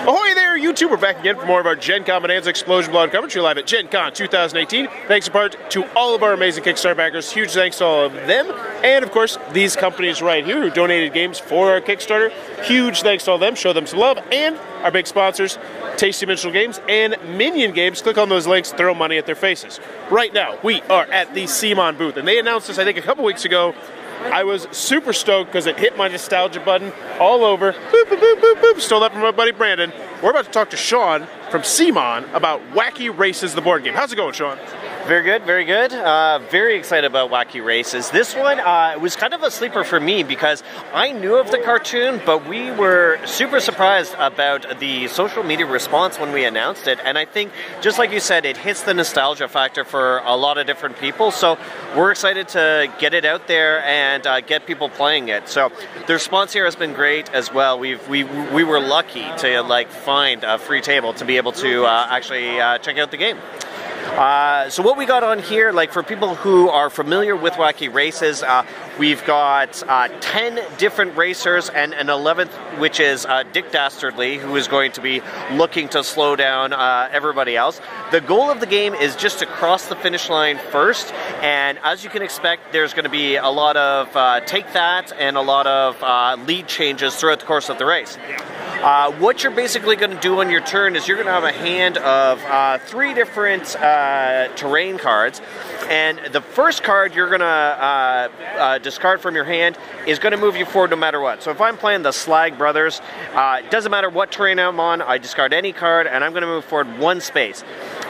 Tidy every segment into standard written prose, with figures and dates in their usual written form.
Ahoy there, YouTube! We're back again for more of our Gencon Bonanza Explosion Blood coverage. You're live at Gencon 2018. Thanks in part to all of our amazing Kickstarter backers. Huge thanks to all of them. And of course, these companies right here who donated games for our Kickstarter. Huge thanks to all of them. Show them some love. And our big sponsors, Tasty Dimensional Games and Minion Games. Click on those links, throw money at their faces. Right now, we are at the CMON booth. And they announced this, I think, a couple weeks ago. I was super stoked because it hit my nostalgia button all over. Boop, boop, boop, boop, boop. Stole that from my buddy Brandon. We're about to talk to Sean from CMON about Wacky Races, the board game. How's it going, Sean? Very good, very good. Very excited about Wacky Races. This one was kind of a sleeper for me because I knew of the cartoon, but we were super surprised about the social media response when we announced it. And I think, just like you said, it hits the nostalgia factor for a lot of different people. So we're excited to get it out there and get people playing it. So the response here has been great as well. We were lucky to find a free table to be able to actually check out the game. So what we got on here, for people who are familiar with Wacky Races, we've got 10 different racers and an 11th, which is Dick Dastardly, who is going to be looking to slow down everybody else. The goal of the game is just to cross the finish line first, and as you can expect, there's going to be a lot of take that and a lot of lead changes throughout the course of the race. What you're basically going to do on your turn is you're going to have a hand of 3 different terrain cards, and the first card you're going to discard from your hand is going to move you forward no matter what. So if I'm playing the Slag Brothers, it doesn't matter what terrain I'm on, I discard any card and I'm going to move forward 1 space.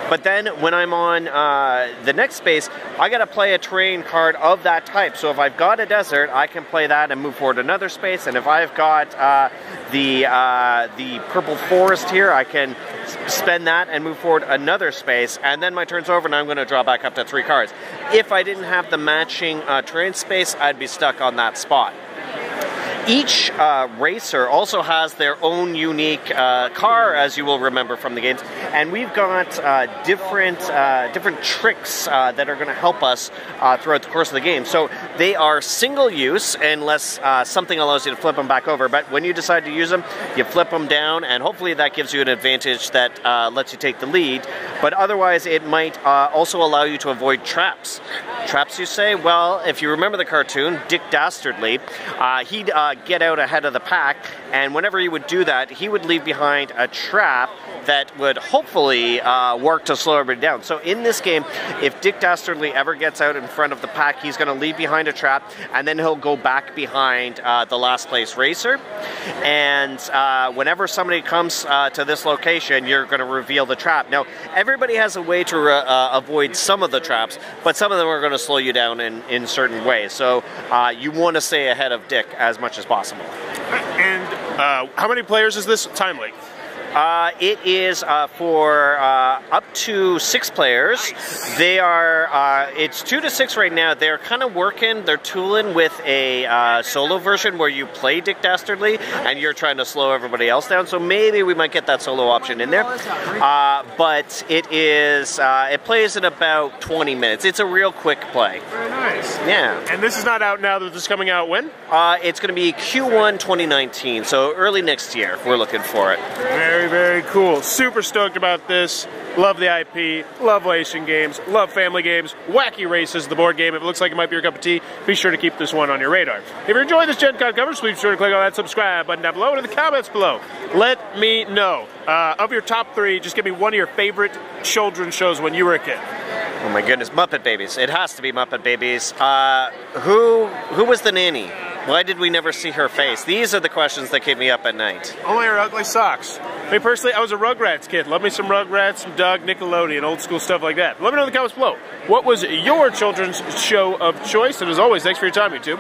But then when I'm on the next space, I got to play a terrain card of that type. So if I've got a desert, I can play that and move forward another space. And if I've got the purple forest here, I can spend that and move forward another space. And then my turn's over and I'm going to draw back up to 3 cards. If I didn't have the matching terrain space, I'd be stuck on that spot. Each racer also has their own unique car, as you will remember from the games, and we've got different tricks that are going to help us throughout the course of the game. So they are single use unless something allows you to flip them back over, but when you decide to use them, you flip them down, and hopefully that gives you an advantage that lets you take the lead, but otherwise it might also allow you to avoid traps. Traps, you say? Well, if you remember the cartoon, Dick Dastardly, he'd get out ahead of the pack, and whenever he would do that, he would leave behind a trap that would hopefully work to slow everybody down. So in this game, if Dick Dastardly ever gets out in front of the pack, he's going to leave behind a trap, and then he'll go back behind the last place racer. And whenever somebody comes to this location, you're going to reveal the trap. Now, everybody has a way to avoid some of the traps, but some of them are going to slow you down in certain ways. So you want to stay ahead of Dick as much as possible. And how many players is this time length? It is for up to 6 players. Nice. They are, it's 2 to 6 right now. They're kind of they're tooling with a solo version where you play Dick Dastardly and you're trying to slow everybody else down. So maybe we might get that solo option in there. But it is, it plays in about 20 minutes. It's a real quick play. Very nice. Yeah. And this is not out now. This is coming out when? It's going to be Q1 2019, so early next year. We're looking for it. Very, very cool. Super stoked about this. Love the IP. Love racing games. Love family games. Wacky Races, the board game. If it looks like it might be your cup of tea, be sure to keep this one on your radar. If you're enjoying this Gen Con coverage, please be sure to click on that subscribe button down below and in the comments below. Let me know. Of your top 3, just give me one of your favorite children's shows when you were a kid. Oh my goodness, Muppet Babies. It has to be Muppet Babies. Who was the nanny? Why did we never see her face? These are the questions that keep me up at night. Only her ugly socks. I mean, personally, I was a Rugrats kid. Love me some Rugrats, some Doug, Nickelodeon, old school stuff like that. Let me know in the comments below. What was your children's show of choice? And as always, thanks for your time, YouTube.